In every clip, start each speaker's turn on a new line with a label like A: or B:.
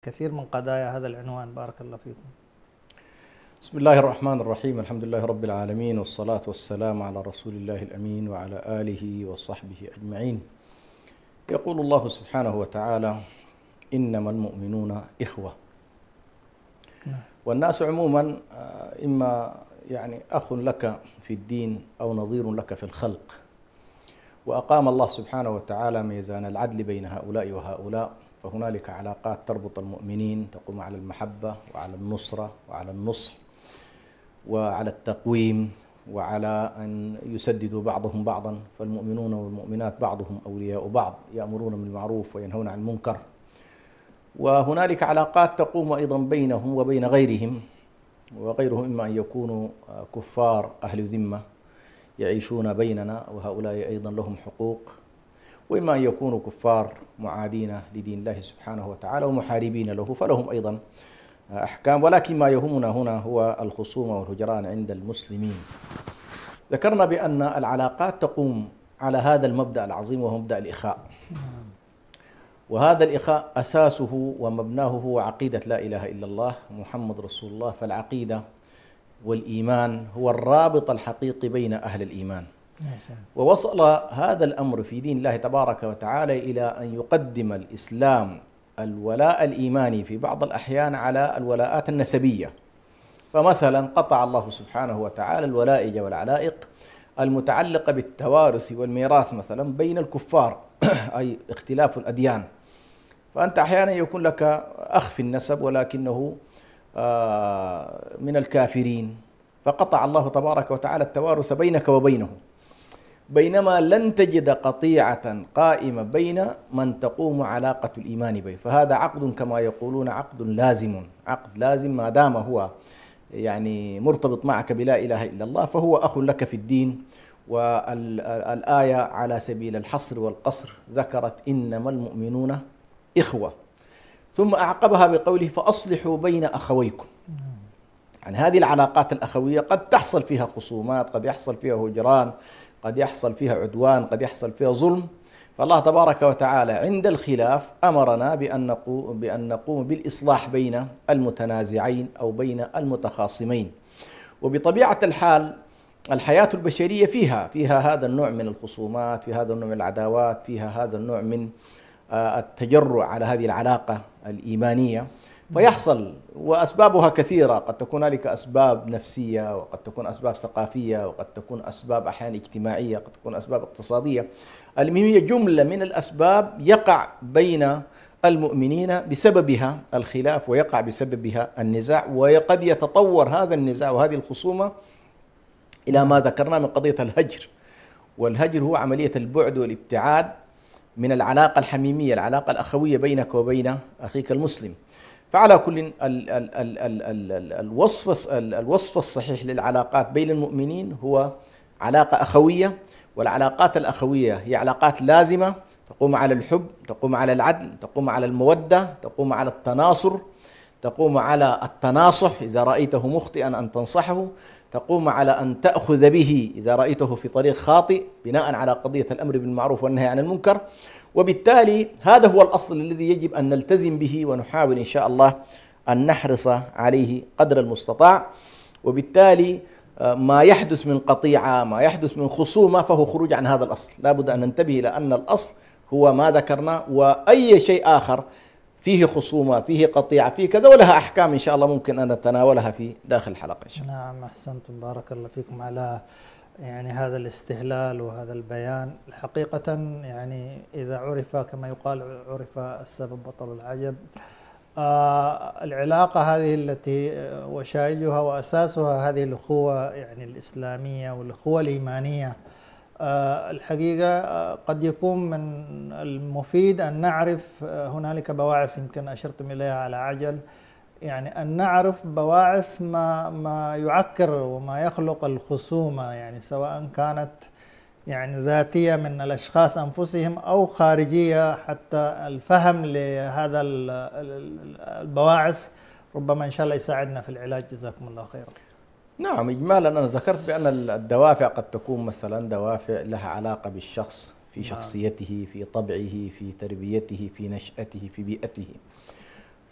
A: كثير من قضايا هذا العنوان. بارك الله فيكم.
B: بسم الله الرحمن الرحيم. الحمد لله رب العالمين، والصلاة والسلام على رسول الله الأمين وعلى آله وصحبه أجمعين. يقول الله سبحانه وتعالى: إنما المؤمنون إخوة. والناس عموما إما أخ لك في الدين أو نظير لك في الخلق، وأقام الله سبحانه وتعالى ميزان العدل بين هؤلاء وهؤلاء، فهنالك علاقات تربط المؤمنين تقوم على المحبة وعلى النصرة وعلى النصح وعلى التقويم وعلى أن يسددوا بعضهم بعضا، فالمؤمنون والمؤمنات بعضهم أولياء بعض، يأمرون بالمعروف وينهون عن المنكر. وهنالك علاقات تقوم أيضا بينهم وبين غيرهم، وغيرهم إما أن يكونوا كفار أهل ذمة يعيشون بيننا وهؤلاء أيضا لهم حقوق، وإما أن يكونوا كفار معادين لدين الله سبحانه وتعالى ومحاربين له، فلهم أيضا أحكام. ولكن ما يهمنا هنا هو الخصومة والهجران عند المسلمين. ذكرنا بأن العلاقات تقوم على هذا المبدأ العظيم وهو مبدأ الإخاء، وهذا الإخاء أساسه ومبناه هو عقيدة لا إله إلا الله محمد رسول الله. فالعقيدة والإيمان هو الرابط الحقيقي بين أهل الإيمان. ووصل هذا الأمر في دين الله تبارك وتعالى إلى أن يقدم الإسلام الولاء الإيماني في بعض الأحيان على الولاءات النسبية. فمثلا قطع الله سبحانه وتعالى الولائج والعلائق المتعلقة بالتوارث والميراث مثلا بين الكفار أي اختلاف الأديان. فأنت أحيانا يكون لك أخ في النسب ولكنه من الكافرين، فقطع الله تبارك وتعالى التوارث بينك وبينه، بينما لن تجد قطيعة قائمة بين من تقوم علاقة الإيمان به. فهذا عقد كما يقولون عقد لازم، عقد لازم ما دام هو مرتبط معك بلا إله إلا الله، فهو أخ لك في الدين. والآية على سبيل الحصر والقصر ذكرت إنما المؤمنون إخوة، ثم أعقبها بقوله فأصلحوا بين أخويكم. هذه العلاقات الأخوية قد تحصل فيها خصومات، قد يحصل فيها هجران، قد يحصل فيها عدوان، قد يحصل فيها ظلم. فالله تبارك وتعالى عند الخلاف أمرنا بأن نقوم بالإصلاح بين المتنازعين أو بين المتخاصمين. وبطبيعة الحال الحياة البشرية فيها هذا النوع من الخصومات، في هذا النوع من العداوات، فيها هذا النوع من التجرع على هذه العلاقة الإيمانية. فيحصل، وأسبابها كثيرة، قد تكون هنالك أسباب نفسية، وقد تكون أسباب ثقافية، وقد تكون أسباب أحيانا اجتماعية، قد تكون أسباب اقتصادية. المهم هي جملة من الأسباب يقع بين المؤمنين بسببها الخلاف، ويقع بسببها النزاع، وقد يتطور هذا النزاع وهذه الخصومة إلى ما ذكرنا من قضية الهجر. والهجر هو عملية البعد والابتعاد من العلاقة الحميمية، العلاقة الأخوية بينك وبين أخيك المسلم. فعلى كل الوصف الصحيح للعلاقات بين المؤمنين هو علاقة أخوية. والعلاقات الأخوية هي علاقات لازمة تقوم على الحب، تقوم على العدل، تقوم على المودة، تقوم على التناصر، تقوم على التناصح إذا رأيته مخطئا أن تنصحه، تقوم على أن تأخذ به إذا رأيته في طريق خاطئ بناء على قضية الأمر بالمعروف والنهي عن المنكر. وبالتالي هذا هو الأصل الذي يجب أن نلتزم به، ونحاول إن شاء الله أن نحرص عليه قدر المستطاع. وبالتالي ما يحدث من قطيعة، ما يحدث من خصومة، فهو خروج عن هذا الأصل. لا بد أن ننتبه إلى أن الأصل هو ما ذكرنا، وأي شيء آخر فيه خصومة، فيه قطيعة، فيه كذا، ولها أحكام إن شاء الله ممكن أن نتناولها في داخل الحلقة إن شاء الله.
A: نعم، أحسنتم، بارك الله فيكم على هذا الاستهلال وهذا البيان. حقيقة إذا عرف كما يقال عرف السبب بطل العجب. العلاقة هذه التي وشائجها وأساسها هذه الأخوة الإسلامية والأخوة الإيمانية، الحقيقة قد يكون من المفيد أن نعرف هنالك بواعث يمكن أشرتم إليها على عجل، أن نعرف بواعث ما يعكر وما يخلق الخصومة، سواء كانت ذاتية من الأشخاص أنفسهم أو خارجية. حتى الفهم لهذا البواعث ربما إن شاء الله يساعدنا في العلاج. جزاكم الله خيرا.
B: نعم، إجمالا أنا ذكرت بأن الدوافع قد تكون مثلا دوافع لها علاقة بالشخص في شخصيته، في طبعه، في تربيته، في نشأته، في بيئته.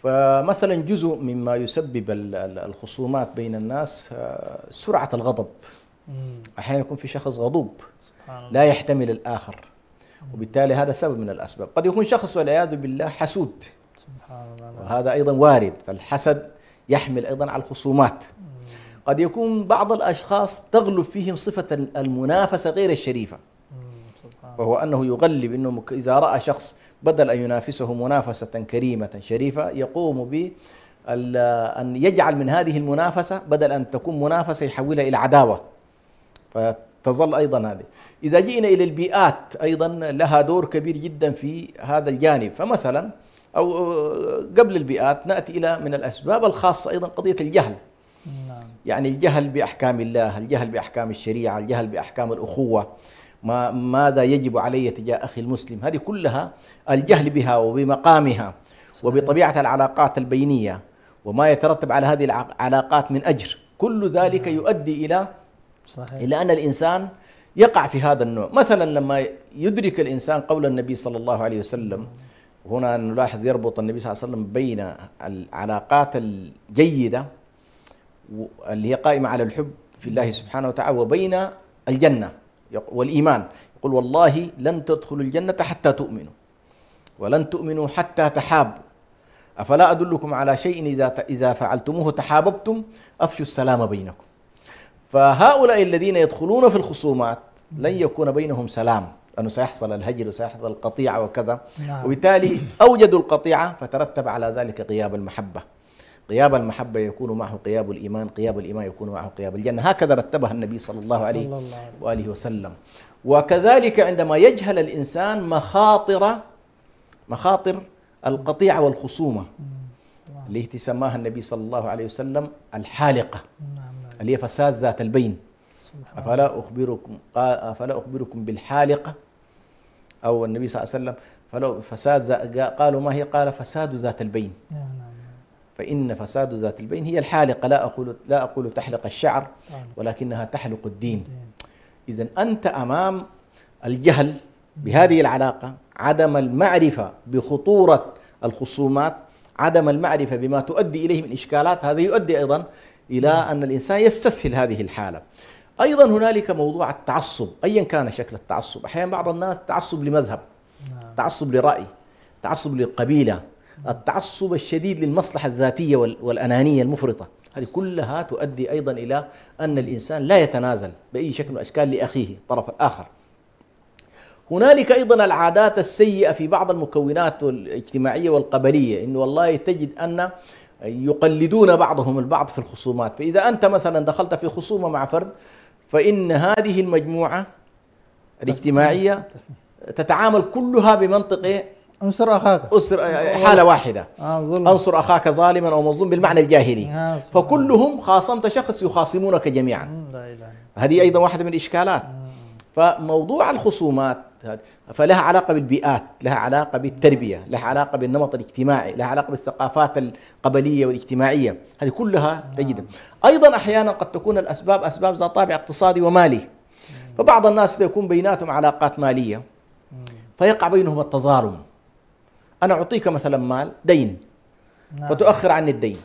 B: فمثلا جزء مما يسبب الخصومات بين الناس سرعة الغضب. أحيانا يكون في شخص غضوب لا يحتمل الآخر، وبالتالي هذا سبب من الأسباب. قد يكون شخص والعياذ بالله حسود، وهذا أيضا وارد، فالحسد يحمل أيضا على الخصومات. قد يكون بعض الأشخاص تغلب فيهم صفة المنافسة غير الشريفة، وهو أنه يغلب أنه إذا رأى شخص بدل أن ينافسه منافسة كريمة شريفة يقوم ب أن يجعل من هذه المنافسة بدل أن تكون منافسة يحولها إلى عداوة، فتظل أيضا هذه. إذا جئنا إلى البيئات أيضا لها دور كبير جدا في هذا الجانب. فمثلا أو قبل البيئات نأتي إلى من الأسباب الخاصة أيضا قضية الجهل. يعني الجهل بأحكام الله، الجهل بأحكام الشريعة، الجهل بأحكام الأخوة، ماذا يجب علي تجاه أخي المسلم، هذه كلها الجهل بها وبمقامها وبطبيعة العلاقات البينية وما يترتب على هذه العلاقات من أجر، كل ذلك يؤدي إلى أن الإنسان يقع في هذا النوع. مثلا لما يدرك الإنسان قول النبي صلى الله عليه وسلم، هنا نلاحظ يربط النبي صلى الله عليه وسلم بين العلاقات الجيدة اللي هي قائمة على الحب في الله سبحانه وتعالى وبين الجنة والإيمان. يقول والله لن تدخلوا الجنة حتى تؤمنوا، ولن تؤمنوا حتى تحابوا، أفلا أدلكم على شيء إذا فعلتموه تحاببتم أفشوا السلام بينكم. فهؤلاء الذين يدخلون في الخصومات لن يكون بينهم سلام، لأنه سيحصل الهجر وسيحصل القطيعة وكذا. وبالتالي أوجدوا القطيعة فترتب على ذلك غياب المحبة. غياب المحبة يكون معه غياب الإيمان، غياب الإيمان يكون معه غياب الجنة. هكذا رتبها النبي صلى الله عليه وآله وسلم. وكذلك عندما يجهل الإنسان مخاطر القطيعة والخصومة اللي تسماها النبي صلى الله عليه وسلم الحالقة، اللي هي فساد ذات البين. أفلا أخبركم بالحالقة، أو النبي صلى الله عليه وسلم فساد قالوا ما هي؟ قال فساد ذات البين. فإن فساد ذات البين هي الحالقة، لا أقول تحلق الشعر ولكنها تحلق الدين. إذن أنت أمام الجهل بهذه العلاقة، عدم المعرفة بخطورة الخصومات، عدم المعرفة بما تؤدي إليه من إشكالات، هذا يؤدي أيضا إلى أن الإنسان يستسهل هذه الحالة. أيضا هنالك موضوع التعصب أيا كان شكل التعصب. أحيانا بعض الناس تعصب لمذهب، تعصب لرأي، تعصب للقبيلة، التعصب الشديد للمصلحة الذاتية والأنانية المفرطة، هذه كلها تؤدي أيضا إلى أن الإنسان لا يتنازل بأي شكل من الأشكال لأخيه الطرف الآخر. هنالك أيضا العادات السيئة في بعض المكونات الاجتماعية والقبلية، إنه والله تجد أن يقلدون بعضهم البعض في الخصومات. فإذا أنت مثلا دخلت في خصومة مع فرد، فإن هذه المجموعة الاجتماعية تتعامل كلها بمنطق
A: انصر أخاك،
B: حالة واحدة، انصر أخاك ظالما أو مظلوم بالمعنى الجاهلي. فكلهم خاصمت شخص يخاصمونك جميعا، هذه أيضا واحدة من الإشكالات. فموضوع الخصومات فلها علاقة بالبيئات، لها علاقة بالتربية، لها علاقة بالنمط الاجتماعي، لها علاقة بالثقافات القبلية والاجتماعية، هذه كلها تجد. أيضا أحيانا قد تكون الأسباب أسباب ذات طابع اقتصادي ومالي، فبعض الناس يكون بيناتهم علاقات مالية فيقع بينهم التظالم. أنا أعطيك مثلا مال دين فتؤخر عني الدين،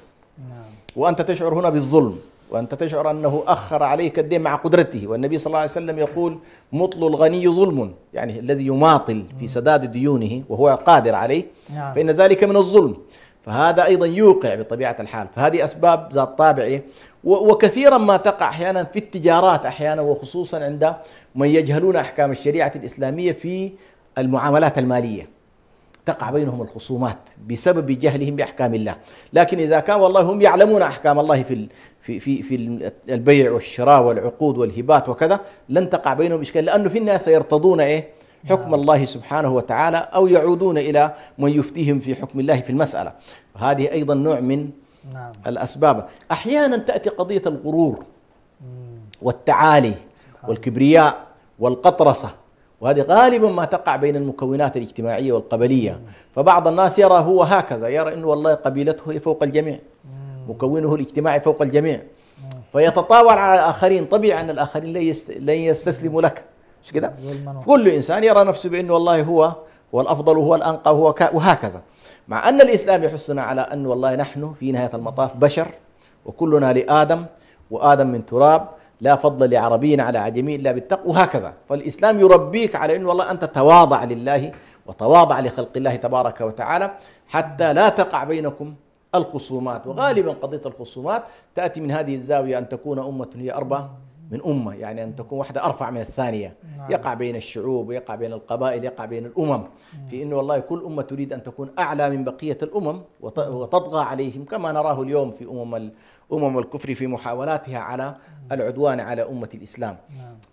B: وأنت تشعر هنا بالظلم، وأنت تشعر أنه أخر عليك الدين مع قدرته. والنبي صلى الله عليه وسلم يقول مطل الغني ظلم، يعني الذي يماطل في سداد ديونه وهو قادر عليه فإن ذلك من الظلم. فهذا أيضا يوقع بطبيعة الحال. فهذه أسباب ذات طابع، وكثيرا ما تقع أحيانا في التجارات، أحيانا وخصوصا عند من يجهلون أحكام الشريعة الإسلامية في المعاملات المالية، تقع بينهم الخصومات بسبب جهلهم بأحكام الله. لكن إذا كان والله هم يعلمون أحكام الله في البيع والشراء والعقود والهبات وكذا، لن تقع بينهم إشكال، لأنه في الناس يرتضون حكم الله سبحانه وتعالى، أو يعودون إلى من يفتيهم في حكم الله في المسألة. وهذه أيضا نوع من الأسباب. أحيانا تأتي قضية الغرور والتعالي والكبرياء والقطرسة، وهذه غالبا ما تقع بين المكونات الاجتماعية والقبلية. فبعض الناس يرى هو هكذا، يرى أنه والله قبيلته هي فوق الجميع، مكونه الاجتماعي فوق الجميع، فيتطاول على الآخرين. طبيعي أن الآخرين لن يستسلموا لك، مش كده؟ كل إنسان يرى نفسه بأنه والله هو الأفضل وهو الأنقى وهكذا. مع أن الإسلام يحثنا على أن والله نحن في نهاية المطاف بشر وكلنا لآدم، وآدم من تراب، لا فضل لعربي على عجمي إلا بالتقوى، وهكذا. فالإسلام يربيك على أن والله أنت تواضع لله وتواضع لخلق الله تبارك وتعالى حتى لا تقع بينكم الخصومات. وغالبا قضية الخصومات تأتي من هذه الزاوية، أن تكون أمة هي أربى من أمة، يعني أن تكون واحدة أرفع من الثانية. يقع بين الشعوب ويقع بين القبائل، يقع بين الأمم، في أنه والله كل أمة تريد أن تكون أعلى من بقية الأمم وتطغى عليهم، كما نراه اليوم في أمم الكفر في محاولاتها على العدوان على أمة الإسلام.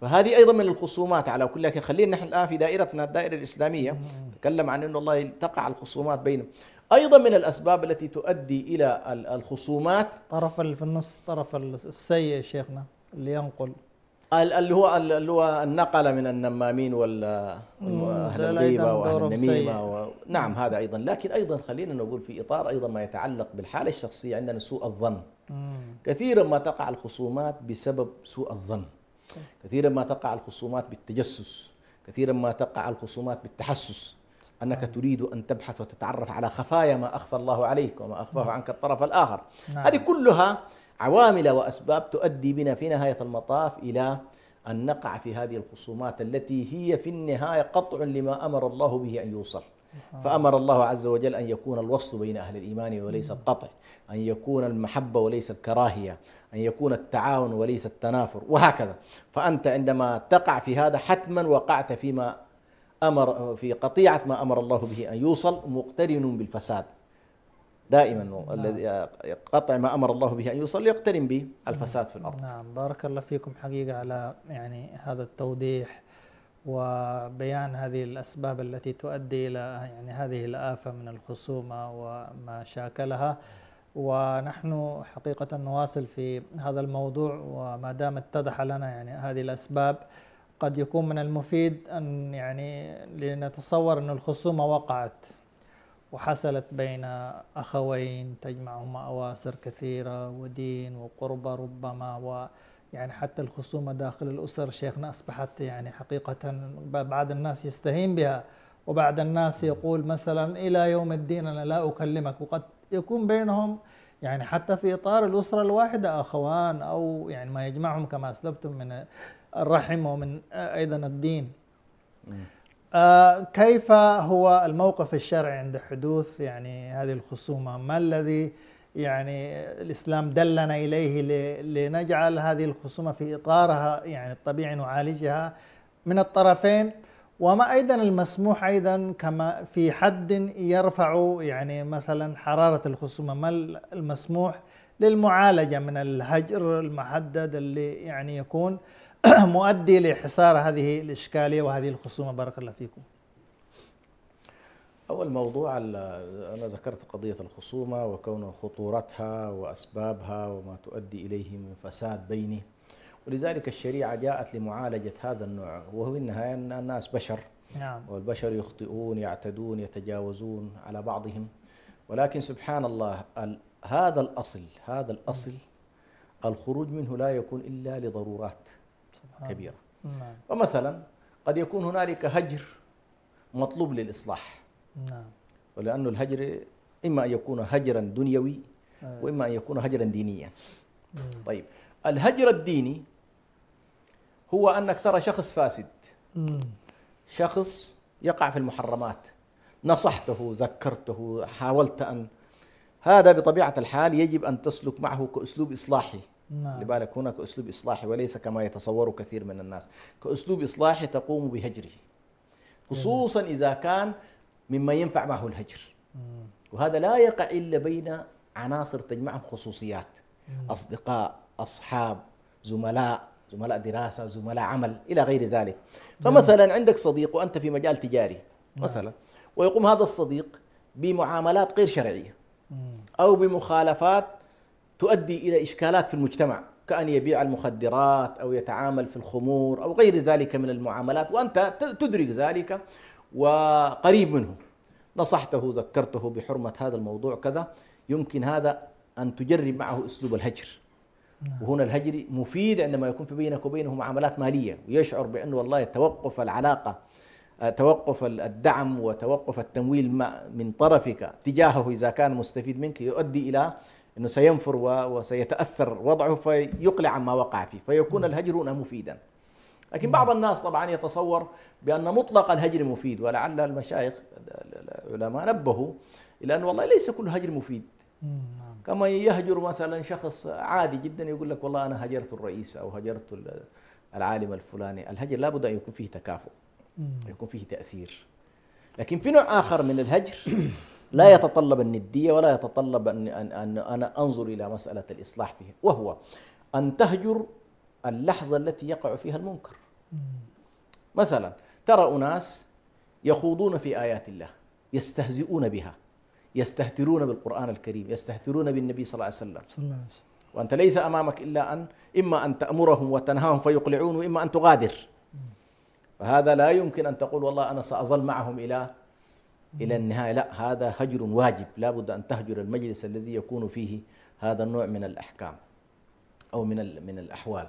B: فهذه أيضا من الخصومات. على كل حال خلينا نحن الآن في دائرتنا الدائرة الإسلامية نتكلم عن أنه الله تقع الخصومات بينهم. أيضا من الأسباب التي تؤدي إلى الخصومات
A: طرف في النص، طرف السيء شيخنا اللي ينقل،
B: اللي هو النقل من النمامين أهل الغيبة وأهل النميمة نعم هذا أيضا. لكن أيضا خلينا نقول في إطار أيضا ما يتعلق بالحالة الشخصية، عندنا سوء الظن. كثيرا ما تقع الخصومات بسبب سوء الظن، كثيرا ما تقع الخصومات بالتجسس، كثيرا ما تقع الخصومات بالتحسس، أنك تريد أن تبحث وتتعرف على خفايا ما أخفى الله عليك وما أخفاه عنك الطرف الآخر. هذه كلها عوامل وأسباب تؤدي بنا في نهاية المطاف إلى أن نقع في هذه الخصومات التي هي في النهاية قطع لما أمر الله به أن يوصل. فأمر الله عز وجل أن يكون الوصل بين أهل الإيمان وليس القطع، أن يكون المحبة وليس الكراهية، أن يكون التعاون وليس التنافر، وهكذا. فأنت عندما تقع في هذا حتما وقعت فيما في قطيعة ما أمر الله به أن يوصل، مقترن بالفساد دائما. الذي قطع ما أمر الله به أن يوصل يقترن بالفساد في الأرض.
A: نعم، بارك الله فيكم حقيقة على يعني هذا التوضيح وبيان هذه الأسباب التي تؤدي إلى يعني هذه الآفة من الخصومة وما شاكلها. ونحن حقيقة نواصل في هذا الموضوع، وما دام اتضح لنا يعني هذه الأسباب، قد يكون من المفيد أن يعني لنتصور أن الخصومة وقعت وحصلت بين أخوين تجمعهما أواسر كثيرة ودين وقربة ربما، ويعني حتى الخصومة داخل الأسر شيخنا أصبحت يعني حقيقة بعض الناس يستهين بها، وبعض الناس يقول مثلا إلى يوم الدين أنا لا أكلمك، وقد يكون بينهم يعني حتى في إطار الأسرة الواحدة أخوان أو يعني ما يجمعهم كما أسلفتم من الرحم ومن أيضا الدين. كيف هو الموقف الشرعي عند حدوث يعني هذه الخصومة؟ ما الذي يعني الإسلام دلنا إليه لنجعل هذه الخصومة في إطارها يعني الطبيعي نعالجها من الطرفين؟ وما أيضا المسموح أيضا كما في حد يرفع يعني مثلا حرارة الخصومة، ما المسموح للمعالجة من الهجر المحدد اللي يعني يكون مؤدي لحصار هذه الإشكالية وهذه الخصومة؟ بارك الله فيكم.
B: أول موضوع أنا ذكرت قضية الخصومة وكون خطورتها وأسبابها وما تؤدي إليه من فساد بيني، ولذلك الشريعة جاءت لمعالجة هذا النوع. وهو النهاية أن الناس بشر،
A: نعم،
B: والبشر يخطئون يعتدون يتجاوزون على بعضهم، ولكن سبحان الله هذا الأصل الخروج منه لا يكون إلا لضرورات كبيرة.
A: نعم.
B: ومثلا قد يكون هنالك هجر مطلوب للإصلاح،
A: نعم،
B: ولأنه الهجر إما أن يكون هجرا دنيوي وإما أن يكون هجرا دينيا. طيب الهجر الديني هو أنك ترى شخص فاسد، شخص يقع في المحرمات، نصحته ذكرته حاولت أن، هذا بطبيعة الحال يجب أن تسلك معه كأسلوب إصلاحي.
A: نعم.
B: لبالك هنا كأسلوب إصلاحي وليس كما يتصور كثير من الناس، كأسلوب إصلاحي تقوم بهجره، خصوصا إذا كان مما ينفع معه الهجر. وهذا لا يقع إلا بين عناصر تجمعهم خصوصيات، أصدقاء، أصحاب، زملاء دراسة، زملاء عمل، إلى غير ذلك. فمثلا عندك صديق وأنت في مجال تجاري مثلا، ويقوم هذا الصديق بمعاملات غير شرعية أو بمخالفات تؤدي إلى إشكالات في المجتمع، كأن يبيع المخدرات أو يتعامل في الخمور أو غير ذلك من المعاملات، وأنت تدرك ذلك وقريب منه، نصحته ذكرته بحرمة هذا الموضوع كذا، يمكن هذا أن تجرب معه أسلوب الهجر. وهنا الهجر مفيد عندما يكون في بينك وبينه معاملات مالية، ويشعر بأنه والله توقف العلاقة توقف الدعم وتوقف التمويل من طرفك تجاهه إذا كان مستفيد منك يؤدي إلى أنه سينفر وسيتأثر وضعه فيقلع عما وقع فيه، فيكون الهجر هنا مفيدا. لكن بعض الناس طبعا يتصور بأن مطلق الهجر مفيد، ولعل المشايخ العلماء نبهوا إلى أن والله ليس كل هجر مفيد. كما يهجر مثلا شخص عادي جدا يقول لك والله أنا هجرت الرئيس أو هجرت العالم الفلاني، الهجر لابد أن يكون فيه تكافؤ، يكون فيه تأثير. لكن في نوع آخر من الهجر لا يتطلب الندية ولا يتطلب أن أنا أنظر إلى مسألة الإصلاح فيه، وهو أن تهجر اللحظة التي يقع فيها المنكر. مثلا ترى أناس يخوضون في آيات الله، يستهزئون بها، يستهترون بالقرآن الكريم، يستهترون بالنبي صلى الله عليه وسلم، وأنت ليس أمامك إلا إما أن تأمرهم وتنهاهم فيقلعون، وإما أن تغادر. فهذا لا يمكن أن تقول والله أنا سأظل معهم إلى النهاية، لا، هذا هجر واجب، لا بد أن تهجر المجلس الذي يكون فيه هذا النوع من الأحكام أو من الأحوال.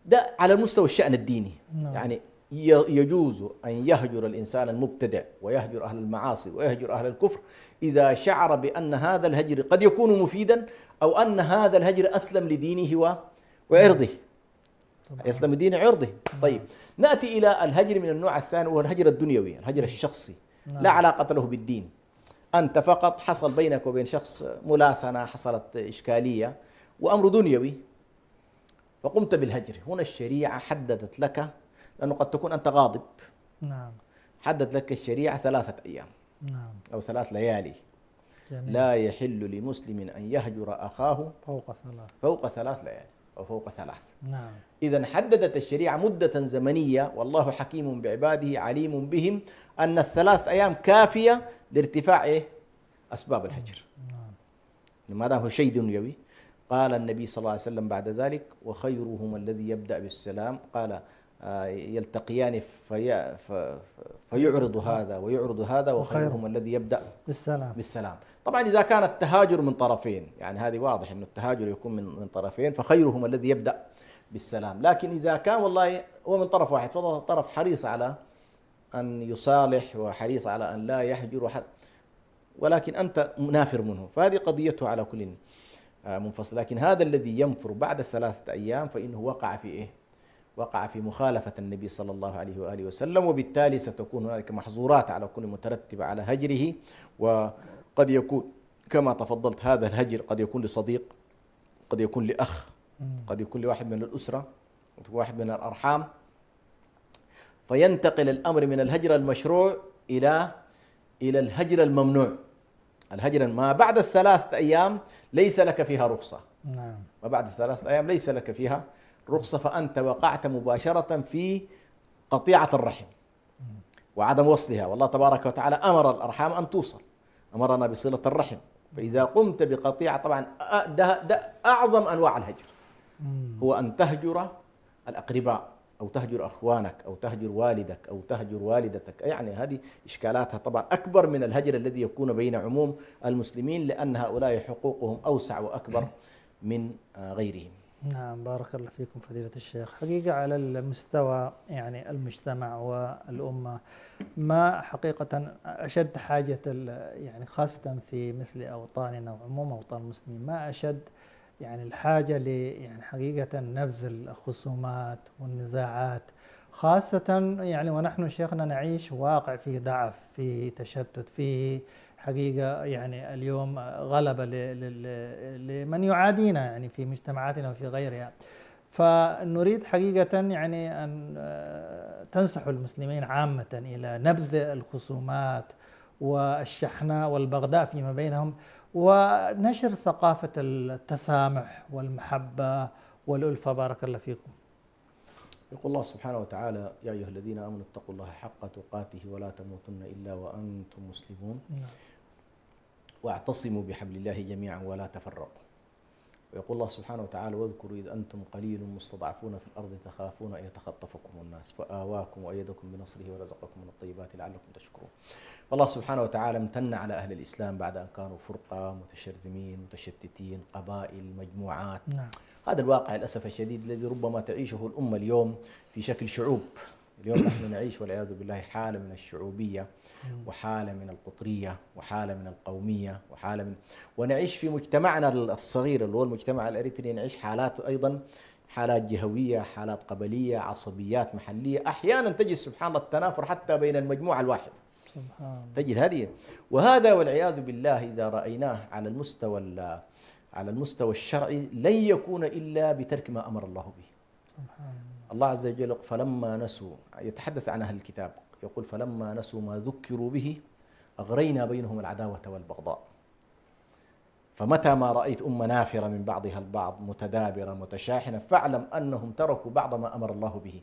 B: ده على مستوى الشأن الديني. يعني يجوز أن يهجر الإنسان المبتدع ويهجر أهل المعاصي ويهجر أهل الكفر إذا شعر بأن هذا الهجر قد يكون مفيدا، أو أن هذا الهجر أسلم لدينه وعرضه، يسلم دين عرضه. طيب نأتي إلى الهجر من النوع الثاني، وهو الهجر الدنيوي، الهجر الشخصي، لا علاقة له بالدين. أنت فقط حصل بينك وبين شخص ملاسنة، حصلت إشكالية وأمر دنيوي فقمت بالهجر. هنا الشريعة حددت لك، لأنه قد تكون أنت غاضب، حدد لك الشريعة 3 أيام أو 3 ليالي. لا يحل لمسلم أن يهجر أخاه فوق 3 ليالي أو فوق 3. إذن حددت الشريعة مدة زمنية، والله حكيم بعباده عليم بهم، أن ال3 أيام كافية لارتفاع أسباب الهجر. لماذا؟ هو شيء دنيوي. قال النبي صلى الله عليه وسلم بعد ذلك: وخيرهم الذي يبدأ بالسلام. قال يلتقيان فيعرض هذا ويعرض هذا، وخيرهم الذي يبدأ بالسلام. طبعا إذا كان التهاجر من طرفين، يعني هذه واضح أن التهاجر يكون من طرفين، فخيرهم الذي يبدأ بالسلام. لكن إذا كان والله هو من طرف واحد، فطرف حريص على أن يصالح وحريص على أن لا يهجر أحد، ولكن أنت نافر منه، فهذه قضيته على كل منفصل. لكن هذا الذي ينفر بعد 3 أيام فإنه وقع في وقع في مخالفة النبي صلى الله عليه وآله وسلم، وبالتالي ستكون هناك محظورات على كل مترتبة على هجره. وقد يكون كما تفضلت هذا الهجر قد يكون لصديق، قد يكون لأخ، قد يكون لواحد من الأسرة، واحد من الأرحام، فينتقل الأمر من الهجر المشروع إلى الهجر الممنوع. الهجر ما بعد 3 أيام ليس لك فيها رخصة. ما بعد 3 أيام ليس لك فيها رخصة، فأنت وقعت مباشرة في قطيعة الرحم وعدم وصلها. والله تبارك وتعالى أمر الأرحام أن توصل، أمرنا بصلة الرحم. فإذا قمت بقطيعة، طبعا ده أعظم أنواع الهجر، هو أن تهجر الأقرباء، أو تهجر أخوانك، أو تهجر والدك، أو تهجر والدتك. يعني هذه إشكالاتها طبعا أكبر من الهجر الذي يكون بين عموم المسلمين، لأن هؤلاء حقوقهم أوسع وأكبر من غيرهم.
A: نعم، بارك الله فيكم فضيلة الشيخ. حقيقة على المستوى يعني المجتمع والأمة، ما حقيقة أشد حاجة يعني خاصة في مثل أوطاننا وعموم أوطان المسلمين، ما أشد يعني الحاجة يعني حقيقة نبذ الخصومات والنزاعات، خاصة يعني ونحن شيخنا نعيش واقع فيه ضعف، فيه تشتت، فيه حقيقة يعني اليوم غلبة لمن يعادينا يعني في مجتمعاتنا وفي غيرها. فنريد حقيقة يعني أن تنصح المسلمين عامة إلى نبذ الخصومات والشحناء والبغضاء فيما بينهم، ونشر ثقافة التسامح والمحبة والألفة. بارك الله فيكم.
B: يقول الله سبحانه وتعالى: يا أيها الذين آمنوا اتقوا الله حق تقاته ولا تموتن إلا وأنتم مسلمون، واعتصموا بحبل الله جميعا ولا تفرقوا. ويقول الله سبحانه وتعالى: واذكروا إذ أنتم قليل مستضعفون في الأرض تخافون أن يتخطفكم الناس فآواكم وأيدكم بنصره ورزقكم من الطيبات لعلكم تشكرون. والله سبحانه وتعالى امتن على أهل الإسلام بعد أن كانوا فرقة، متشرذمين، متشتتين، قبائل، مجموعات. هذا الواقع للأسف الشديد الذي ربما تعيشه الأمة اليوم في شكل شعوب، اليوم نحن نعيش والعياذ بالله حالة من الشعوبية، وحالة من القطرية، وحالة من القومية، ونعيش في مجتمعنا الصغير اللي هو المجتمع الأريتري، نعيش حالات أيضا، حالات جهوية، حالات قبلية، عصبيات محلية، أحيانا تجد سبحان الله التنافر حتى بين المجموعة الواحدة،
A: سبحان
B: تجد هذه. وهذا والعياذ بالله إذا رأيناه على المستوى الشرعي لن يكون إلا بترك ما أمر الله به.
A: سبحان
B: الله عز وجل فلما نسوا، يتحدث عن أهل الكتاب، يقول فلما نسوا ما ذكروا به أغرينا بينهم العداوة والبغضاء. فمتى ما رأيت أمة نافرة من بعضها البعض، متدابرة متشاحنة، فاعلم أنهم تركوا بعض ما أمر الله به.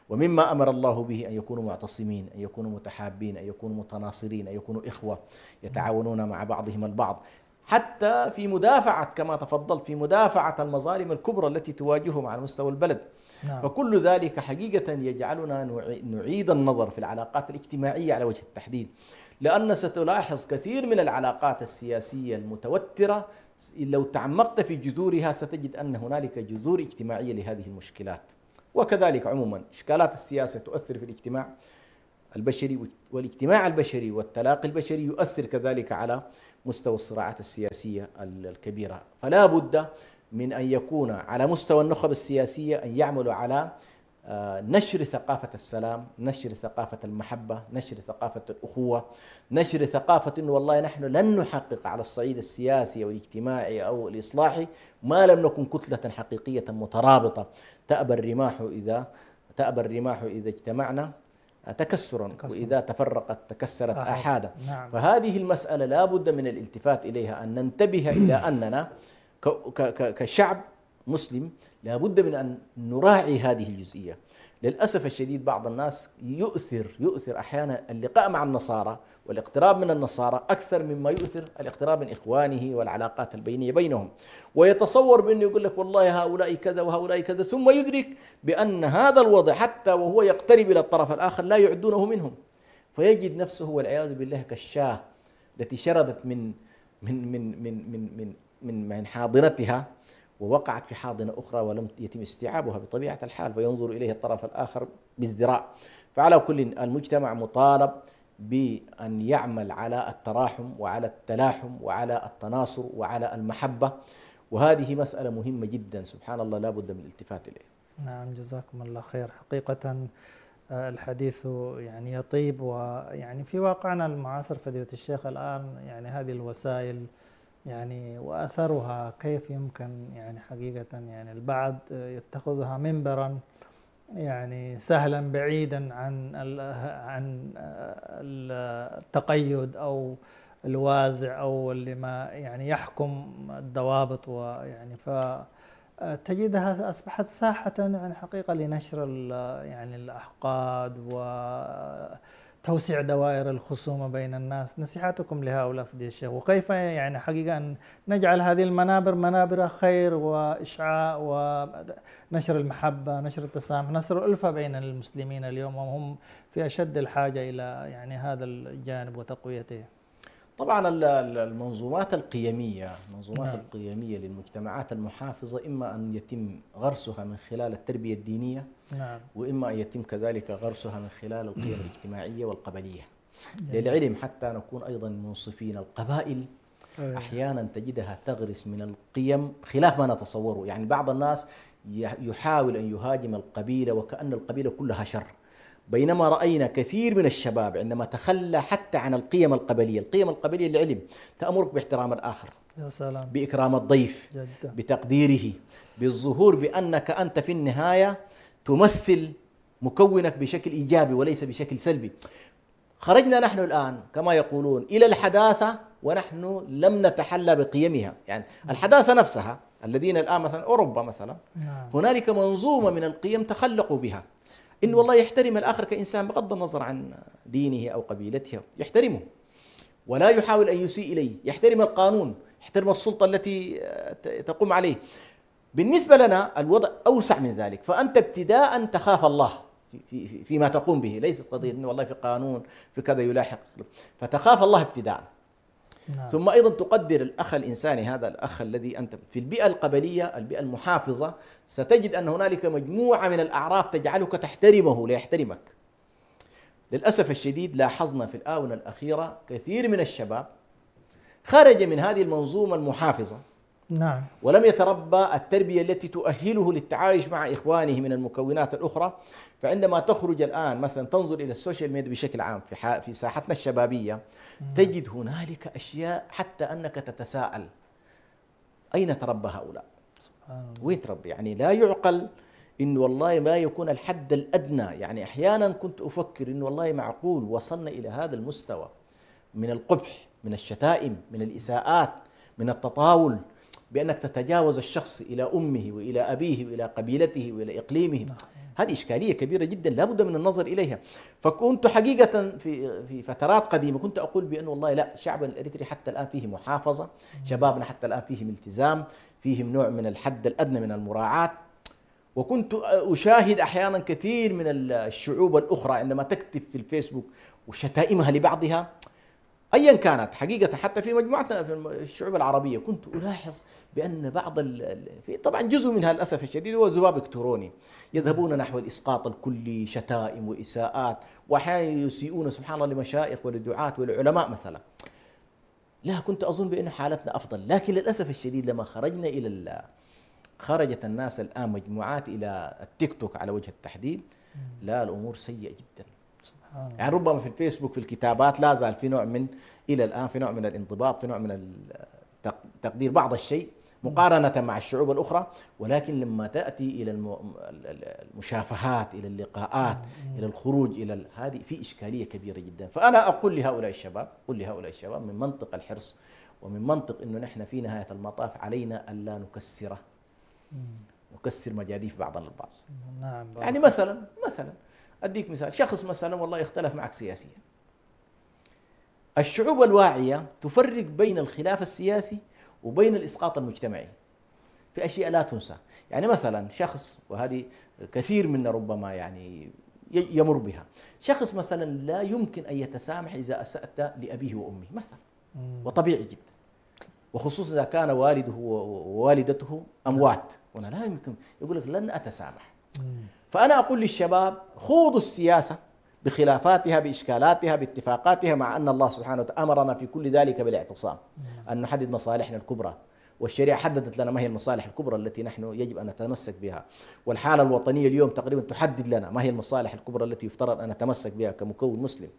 B: ومما أمر الله به أن يكونوا معتصمين، أن يكونوا متحابين، أن يكونوا متناصرين، أن يكونوا إخوة يتعاونون مع بعضهم البعض، حتى في مدافعة كما تفضلت في مدافعة المظالم الكبرى التي تواجههم على مستوى البلد.
A: نعم.
B: فكل ذلك حقيقة يجعلنا نعيد النظر في العلاقات الاجتماعية على وجه التحديد، لأن ستلاحظ كثير من العلاقات السياسية المتوترة لو تعمقت في جذورها ستجد أن هنالك جذور اجتماعية لهذه المشكلات. وكذلك عموما إشكالات السياسة تؤثر في الاجتماع البشري، والاجتماع البشري والتلاقي البشري يؤثر كذلك على مستوى الصراعات السياسية الكبيرة. فلا بد من أن يكون على مستوى النخب السياسية أن يعملوا على نشر ثقافة السلام، نشر ثقافة المحبة، نشر ثقافة الأخوة، نشر ثقافة إنه والله نحن لن نحقق على الصعيد السياسي أو الاجتماعي أو الإصلاحي ما لم نكن كتلة حقيقية مترابطة تأبى الرماح إذا اجتمعنا تكسرا، وإذا تفرقت تكسرت آحادا.
A: نعم.
B: فهذه المسألة لا بد من الالتفات إليها، أن ننتبه إلى أننا كشعب مسلم لا بد من أن نراعي هذه الجزئية. للأسف الشديد بعض الناس يؤثر أحيانا اللقاء مع النصارى والاقتراب من النصارى أكثر مما يؤثر الاقتراب من إخوانه والعلاقات البينية بينهم، ويتصور بأنه يقول لك والله هؤلاء كذا وهؤلاء كذا، ثم يدرك بأن هذا الوضع حتى وهو يقترب إلى الطرف الآخر لا يعدونه منهم، فيجد نفسه والعياذ بالله كالشاة التي شردت من حاضنتها ووقعت في حاضنة أخرى ولم يتم استيعابها بطبيعة الحال، فينظر إليه الطرف الآخر بازدراء. فعلى كل المجتمع مطالب بأن يعمل على التراحم وعلى التلاحم وعلى التناصر وعلى المحبة، وهذه مسألة مهمة جدا سبحان الله لا بد من الالتفات إليه.
A: نعم جزاكم الله خير. حقيقة الحديث يعني يطيب، ويعني في واقعنا المعاصر فضيلة الشيخ الآن يعني هذه الوسائل يعني وأثرها كيف يمكن يعني حقيقة يعني البعض يتخذها منبرا يعني سهلا بعيدا عن التقيد أو الوازع أو اللي ما يعني يحكم الضوابط، ويعني فتجدها أصبحت ساحة يعني حقيقة لنشر يعني الأحقاد وتوسيع دوائر الخصومة بين الناس. نصيحتكم لهؤلاء فضيلة الشيخ، وكيف يعني حقيقة أن نجعل هذه المنابر منابر خير وإشعاع ونشر المحبة، نشر التسامح، نشر الألفة بين المسلمين اليوم وهم في أشد الحاجة إلى يعني هذا الجانب وتقويته؟
B: طبعا المنظومات القيمية القيمية للمجتمعات المحافظة إما أن يتم غرسها من خلال التربية الدينية،
A: نعم،
B: وإما أن يتم كذلك غرسها من خلال القيم الاجتماعية والقبلية. للعلم حتى نكون أيضا منصفين، القبائل أحيانا تجدها تغرس من القيم خلاف ما نتصوره. يعني بعض الناس يحاول أن يهاجم القبيلة وكأن القبيلة كلها شر، بينما رأينا كثير من الشباب عندما تخلى حتى عن القيم القبلية. القيم القبلية للعلم تأمرك باحترام الآخر،
A: يا سلام،
B: بإكرام الضيف،
A: جدا،
B: بتقديره، بالظهور بأنك أنت في النهاية تمثل مكونك بشكل إيجابي وليس بشكل سلبي. خرجنا نحن الآن كما يقولون إلى الحداثة ونحن لم نتحلى بقيمها. يعني الحداثة نفسها الذين الآن مثلا أوروبا مثلا هنالك منظومة من القيم تخلقوا بها، إن والله يحترم الآخر كإنسان بغض النظر عن دينه أو قبيلته، يحترمه ولا يحاول أن يسيء إليه، يحترم القانون، يحترم السلطة التي تقوم عليه. بالنسبة لنا الوضع أوسع من ذلك، فأنت ابتداء تخاف الله فيما تقوم به، ليست قضية إنه والله في قانون في كذا يلاحق، فتخاف الله ابتداء. نعم. ثم أيضا تقدر الأخ الإنساني، هذا الأخ الذي أنت في البيئة القبلية البيئة المحافظة ستجد أن هنالك مجموعة من الأعراف تجعلك تحترمه ليحترمك. للأسف الشديد لاحظنا في الآونة الأخيرة كثير من الشباب خرج من هذه المنظومة المحافظة،
A: نعم،
B: ولم يتربى التربية التي تؤهله للتعايش مع إخوانه من المكونات الأخرى. فعندما تخرج الآن مثلا تنظر إلى السوشيال ميديا بشكل عام في ساحتنا الشبابية، تجد هنالك أشياء حتى أنك تتساءل أين تربى هؤلاء؟ وين تربي؟ يعني لا يعقل إنه والله ما يكون الحد الأدنى. يعني أحيانا كنت أفكر إنه والله معقول وصلنا إلى هذا المستوى من القبح، من الشتائم، من الإساءات، من التطاول، بأنك تتجاوز الشخص إلى أمه وإلى أبيه وإلى قبيلته وإلى إقليمه. هذه إشكالية كبيرة جدا لا بد من النظر إليها. فكنت حقيقة في فترات قديمة كنت أقول بأن والله لا، شعبنا الإريتري حتى الآن فيه محافظة، شبابنا حتى الآن فيهم التزام، فيهم نوع من الحد الأدنى من المراعاة. وكنت أشاهد أحيانا كثير من الشعوب الأخرى عندما تكتب في الفيسبوك وشتائمها لبعضها أيا كانت، حقيقة حتى في مجموعتنا في الشعوب العربية كنت ألاحظ بأن بعض طبعا جزء منها للأسف الشديد هو ذباب إلكتروني، يذهبون نحو الإسقاط الكلي، شتائم وإساءات، وأحيانا يسيئون سبحان الله لمشايخ ولدعاة ولعلماء مثلا. لا، كنت أظن بأن حالتنا أفضل، لكن للأسف الشديد لما خرجنا خرجت الناس الآن مجموعات إلى التيك توك على وجه التحديد، لا الأمور سيئة جدا. يعني ربما في الفيسبوك في الكتابات لا زال في نوع من إلى الآن في نوع من الانضباط، في نوع من تقدير بعض الشيء مقارنة مع الشعوب الأخرى، ولكن لما تأتي إلى المشافهات، إلى اللقاءات، إلى الخروج إلى هذه في إشكالية كبيرة جدا. فأنا أقول لهؤلاء الشباب من منطق الحرص ومن منطق أنه نحن في نهاية المطاف علينا ألا نكسر مجاديف بعضنا البعض.
A: نعم.
B: يعني مثلا أديك مثال، شخص مثلا والله اختلف معك سياسيا، الشعوب الواعية تفرق بين الخلاف السياسي وبين الإسقاط المجتمعي في أشياء لا تنسى. يعني مثلا شخص، وهذه كثير منا ربما يعني يمر بها، شخص مثلا لا يمكن أن يتسامح إذا أسأت لأبيه وأمه مثلا، وطبيعي جدا، وخصوصا إذا كان والده ووالدته أموات، هنا لا يمكن، يقول لك لن أتسامح. فأنا أقول للشباب خوضوا السياسة بخلافاتها، بإشكالاتها، باتفاقاتها، مع أن الله سبحانه وتعالى أمرنا في كل ذلك بالاعتصام، أن نحدد مصالحنا الكبرى، والشريعة حددت لنا ما هي المصالح الكبرى التي نحن يجب أن نتمسك بها، والحالة الوطنية اليوم تقريبا تحدد لنا ما هي المصالح الكبرى التي يفترض أن نتمسك بها كمكون مسلم.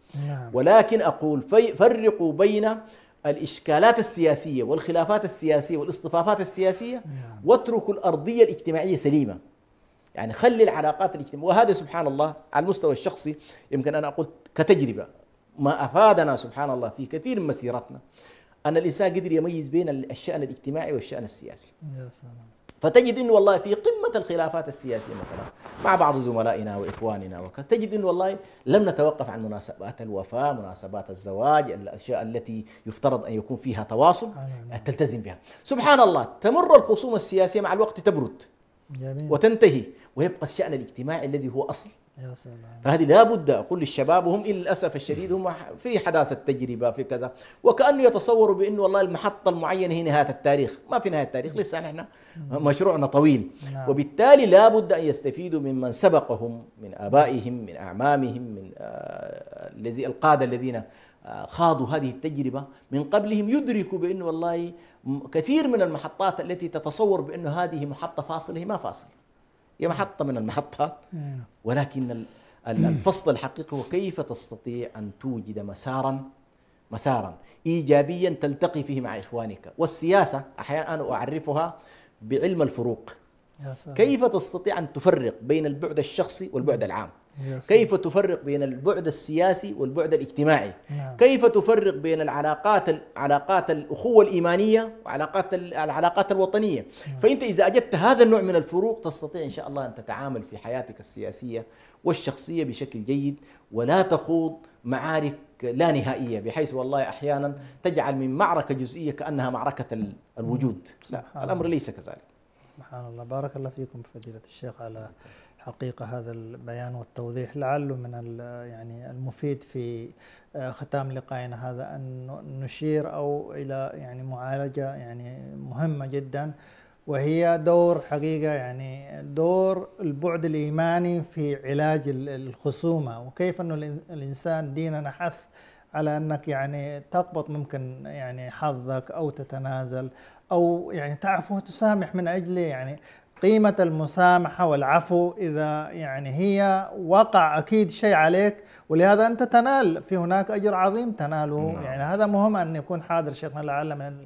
B: ولكن أقول فرقوا بين الإشكالات السياسية والخلافات السياسية والاصطفافات السياسية، واتركوا الأرضية الاجتماعية سليمة. يعني خلي العلاقات الاجتماعية، وهذا سبحان الله على المستوى الشخصي يمكن أنا أقول كتجربة ما أفادنا سبحان الله في كثير من مسيرتنا، أن الإنسان قدر يميز بين الشأن الاجتماعي والشأن السياسي.
A: يا سلام.
B: فتجد أنه والله في قمة الخلافات السياسية مثلا مع بعض زملائنا وإخواننا وكذا، تجد أنه والله لم نتوقف عن مناسبات الوفاة، مناسبات الزواج، الأشياء التي يفترض أن يكون فيها تواصل تلتزم بها. سبحان الله تمر الخصوم السياسية مع الوقت تبرد
A: جميل.
B: وتنتهي، ويبقى الشأن الاجتماعي الذي هو أصل.
A: يا سلام.
B: فهذه لا بد، أقول للشباب وهم للأسف الشديد هم في حداثة تجربة في كذا، وكأنه يتصوروا بأنه والله المحطة المعينة هي نهاية التاريخ. ما في نهاية التاريخ، لسه نحن مشروعنا طويل. وبالتالي لا بد أن يستفيدوا ممن سبقهم من آبائهم، من أعمامهم، من القادة الذين خاضوا هذه التجربة من قبلهم، يدركوا بأنه والله كثير من المحطات التي تتصور بأنه هذه محطة فاصلة هي ما فاصلة، هي محطة من المحطات، ولكن الفصل الحقيقي هو كيف تستطيع أن توجد مسارا إيجابيا تلتقي فيه مع إخوانك. والسياسة أحيانا أنا أعرفها بعلم الفروق. كيف تستطيع أن تفرق بين البعد الشخصي والبعد العام، كيف تفرق بين البعد السياسي والبعد الاجتماعي، كيف تفرق بين علاقات الأخوة الإيمانية والعلاقات الوطنية. فأنت إذا أجدت هذا النوع من الفروق تستطيع إن شاء الله أن تتعامل في حياتك السياسية والشخصية بشكل جيد، ولا تخوض معارك لا نهائية بحيث والله أحيانا تجعل من معركة جزئية كأنها معركة الوجود. لا، الأمر ليس كذلك.
A: سبحان الله. بارك الله فيكم فضيلة الشيخ على حقيقة هذا البيان والتوضيح. لعله من يعني المفيد في ختام لقائنا هذا أن نشير أو إلى يعني معالجة يعني مهمة جدا، وهي دور حقيقة، يعني دور البعد الإيماني في علاج الخصومة، وكيف أنه الإنسان ديننا حث على أنك يعني تقبض ممكن يعني حظك أو تتنازل أو يعني تعفو وتسامح من أجل يعني قيمة المسامحة والعفو. إذا يعني هي وقع أكيد شيء عليك، ولهذا أنت تنال في هناك أجر عظيم تناله. يعني هذا مهم أن يكون حاضر شيخنا لعل من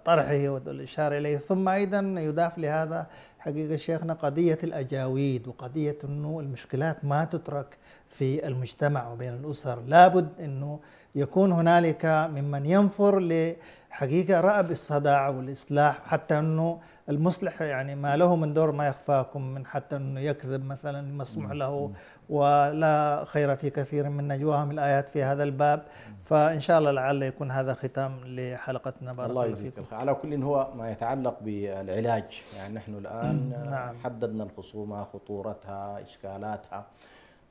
A: طرحه والإشارة إليه. ثم أيضا يضاف لهذا حقيقة شيخنا قضية الأجاويد، وقضية أنه المشكلات ما تترك في المجتمع وبين الأسر. لابد أنه يكون هنالك ممن ينفر لحقيقة رأب الصدع والإصلاح، حتى أنه المصلح يعني ما له من دور ما يخفاكم من حتى أنه يكذب مثلا مسموح له، ولا خير في كثير من نجواهم الآيات في هذا الباب. فإن شاء الله لعل يكون هذا ختام لحلقتنا. بارك
B: الله يجزيك الخير. على كل هو ما يتعلق بالعلاج، يعني نحن الآن حددنا الخصومة، خطورتها، إشكالاتها،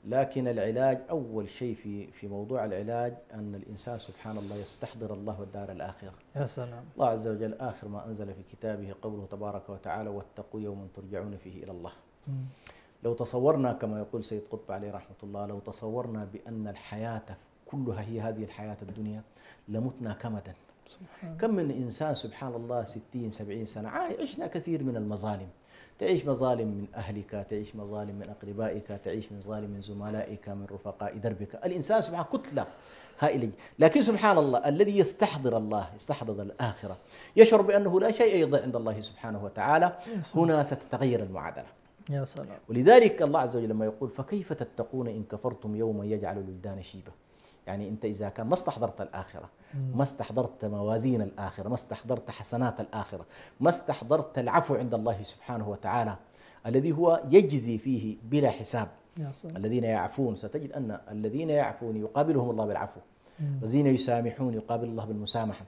B: لكن العلاج أول شيء في موضوع العلاج أن الإنسان سبحان الله يستحضر الله والدار الآخرة.
A: يا سلام.
B: الله عز وجل آخر ما أنزل في كتابه قوله تبارك وتعالى: واتقوا يوما ترجعون فيه إلى الله. لو تصورنا كما يقول سيد قطب عليه رحمة الله، لو تصورنا بأن الحياة كلها هي هذه الحياة الدنيا لمتنا كمدا. كم من إنسان سبحان الله 60 70 سنة عشنا كثير من المظالم، تعيش مظالم من أهلك، تعيش مظالم من أقربائك، تعيش مظالم من زملائك، من رفقاء دربك. الإنسان سبحانه كتلة هائلة، لكن سبحان الله الذي يستحضر الله، يستحضر الآخرة، يشعر بأنه لا شيء يضيع عند الله سبحانه وتعالى، هنا ستتغير المعادلة.
A: يا سلام.
B: ولذلك الله عز وجل لما يقول: فكيف تتقون إن كفرتم يوما يجعل الولدان شيبا. يعني أنت إذا كان ما استحضرت الآخرة، ما استحضرت موازين الآخرة، ما استحضرت حسنات الآخرة، ما استحضرت العفو عند الله سبحانه وتعالى الذي هو يجزي فيه بلا حساب. الذين يعفون، ستجد أن الذين يعفون يقابلهم الله بالعفو، الذين يسامحون يقابل الله بالمسامحة.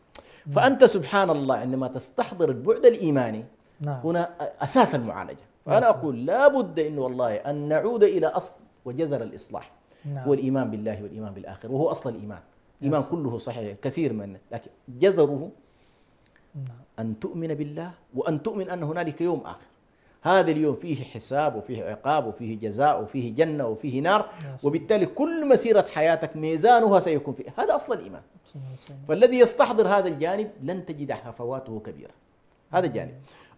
B: فأنت سبحان الله عندما تستحضر البعد الإيماني هنا أساس المعالجة. فأنا أقول لا بد إنه والله أن نعود إلى أصل وجذر الإصلاح، هو الإيمان بالله والإيمان بالآخر، وهو أصل الإيمان. الإيمان كله صحيح كثير منه، لكن جذره أن تؤمن بالله وأن تؤمن أن هنالك يوم آخر. هذا اليوم فيه حساب وفيه عقاب وفيه جزاء وفيه جنة وفيه نار، وبالتالي كل مسيرة حياتك ميزانها سيكون فيه. هذا أصل الإيمان. فالذي يستحضر هذا الجانب لن تجد هفواته كبيرة. هذا الجانب.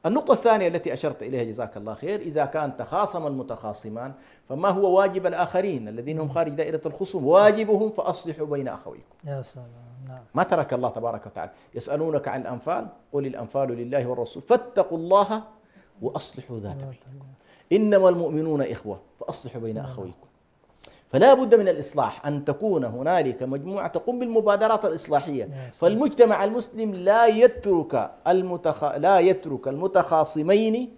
B: النقطة الثانية التي أشرت إليها جزاك الله خير: إذا كان تخاصم المتخاصمان فما هو واجب الآخرين الذين هم خارج دائرة الخصوم؟ واجبهم فأصلحوا بين أخويكم.
A: يا سلام. نعم.
B: ما ترك الله تبارك وتعالى. يسألونك عن الأنفال قل الأنفال لله والرسول فاتقوا الله وأصلحوا ذات بينكم إنما المؤمنون إخوة فأصلحوا بين أخويكم. فلا بد من الإصلاح، أن تكون هنالك مجموعة تقوم بالمبادرات الإصلاحية. فالمجتمع المسلم لا يترك المتخاصمين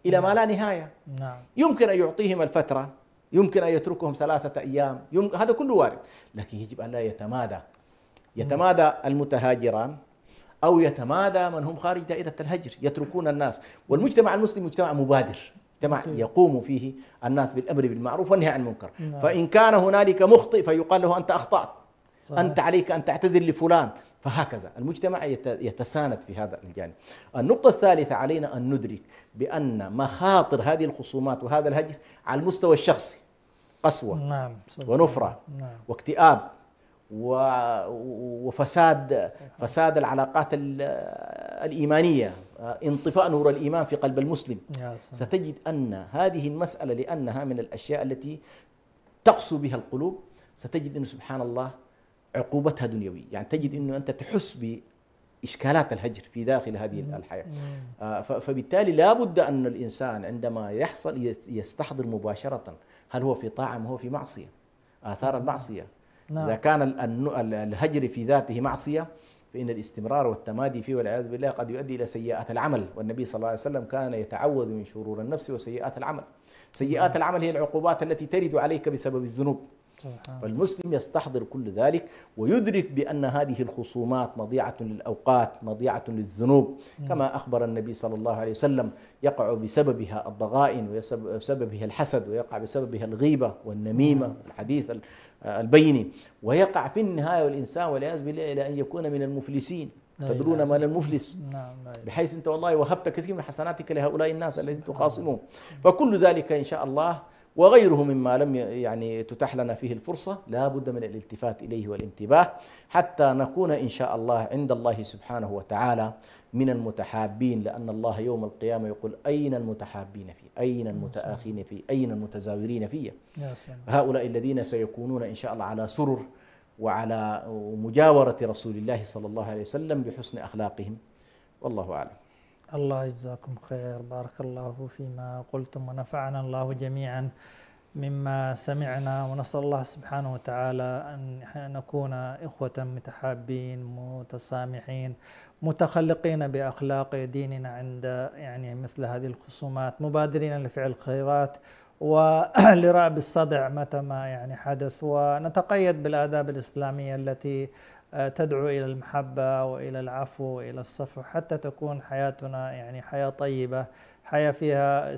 B: إلى ما لا نهاية. يمكن أن يعطيهم الفترة، يمكن أن يتركهم 3 أيام، هذا كله وارد، لكن يجب أن لا يتمادى المتهاجران أو يتمادى من هم خارج دائرة الهجر، يتركون الناس. والمجتمع المسلم مجتمع مبادر، مجتمع يقوم فيه الناس بالأمر بالمعروف والنهي عن المنكر. فإن كان هنالك مخطئ فيقال له أنت أخطأت، أنت عليك أن تعتذر لفلان، فهكذا المجتمع يتساند في هذا الجانب. النقطة الثالثة: علينا أن ندرك بأن مخاطر هذه الخصومات وهذا الهجر على المستوى الشخصي قسوة ونفرة واكتئاب وفساد العلاقات الإيمانية، انطفاء نور الإيمان في قلب المسلم. ستجد أن هذه المسألة لأنها من الأشياء التي تقسو بها القلوب، ستجد أن سبحان الله عقوبتها دنيوية. يعني تجد أنه أنت تحس بإشكالات الهجر في داخل هذه الحياة. فبالتالي لا بد أن الإنسان عندما يحصل يستحضر مباشرة هل هو في طاعة أم هو في معصية، آثار المعصية. إذا كان الهجر في ذاته معصية فإن الاستمرار والتمادي فيه والعياذ بالله قد يؤدي إلى سيئات العمل. والنبي صلى الله عليه وسلم كان يتعوذ من شرور النفس وسيئات العمل. سيئات العمل هي العقوبات التي ترد عليك بسبب الذنوب. فالمسلم يستحضر كل ذلك ويدرك بأن هذه الخصومات مضيعة للأوقات، مضيعة للذنوب، كما أخبر النبي صلى الله عليه وسلم: يقع بسببها الضغائن، وبسببها الحسد، ويقع بسببها الغيبة والنميمة والحديث البيني، ويقع في النهاية والإنسان والعياذ بالله إلى أن يكون من المفلسين. تدرون من المفلس؟
A: نعم.
B: بحيث أنت والله وهبت كثير من حسناتك لهؤلاء الناس الذين تخاصمون. فكل ذلك إن شاء الله وغيره مما لم يعني تتح لنا فيه الفرصة لا بد من الالتفات إليه والانتباه حتى نكون إن شاء الله عند الله سبحانه وتعالى من المتحابين، لأن الله يوم القيامة يقول أين المتحابين فيه، أين المتآخين فيه، أين المتزاورين فيه. هؤلاء الذين سيكونون إن شاء الله على سرر وعلى مجاورة رسول الله صلى الله عليه وسلم بحسن أخلاقهم، والله أعلم.
A: الله يجزاكم خير، بارك الله فيما قلتم ونفعنا الله جميعا مما سمعنا، ونسأل الله سبحانه وتعالى أن نكون إخوة متحابين متسامحين متخلقين بأخلاق ديننا عند يعني مثل هذه الخصومات، مبادرين لفعل الخيرات ولرأب الصدع متى ما يعني حدث، ونتقيد بالآداب الإسلامية التي تدعو إلى المحبة وإلى العفو وإلى الصفح حتى تكون حياتنا يعني حياة طيبة، حياة فيها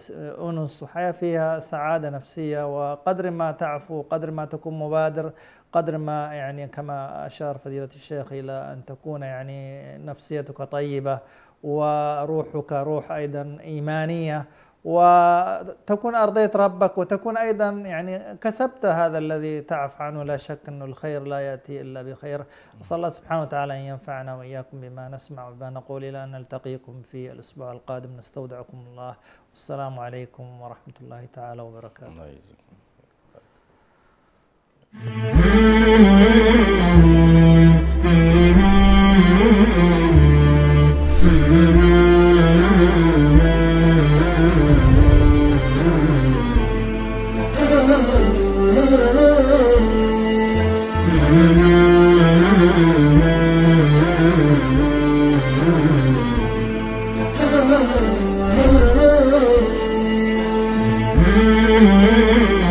A: أنس وحياة فيها سعادة نفسية. وقدر ما تعفو قدر ما تكون مبادر قدر ما يعني كما أشار فضيلة الشيخ إلى أن تكون يعني نفسيتك طيبة وروحك روح أيضا إيمانية، وتكون أرضيت ربك وتكون أيضا يعني كسبت هذا الذي تعف عنه. لا شك أن الخير لا يأتي إلا بخير. أسأل الله سبحانه وتعالى أن ينفعنا وإياكم بما نسمع وبما نقول، إلى أن نلتقيكم في الأسبوع القادم. نستودعكم الله، والسلام عليكم ورحمة الله تعالى وبركاته.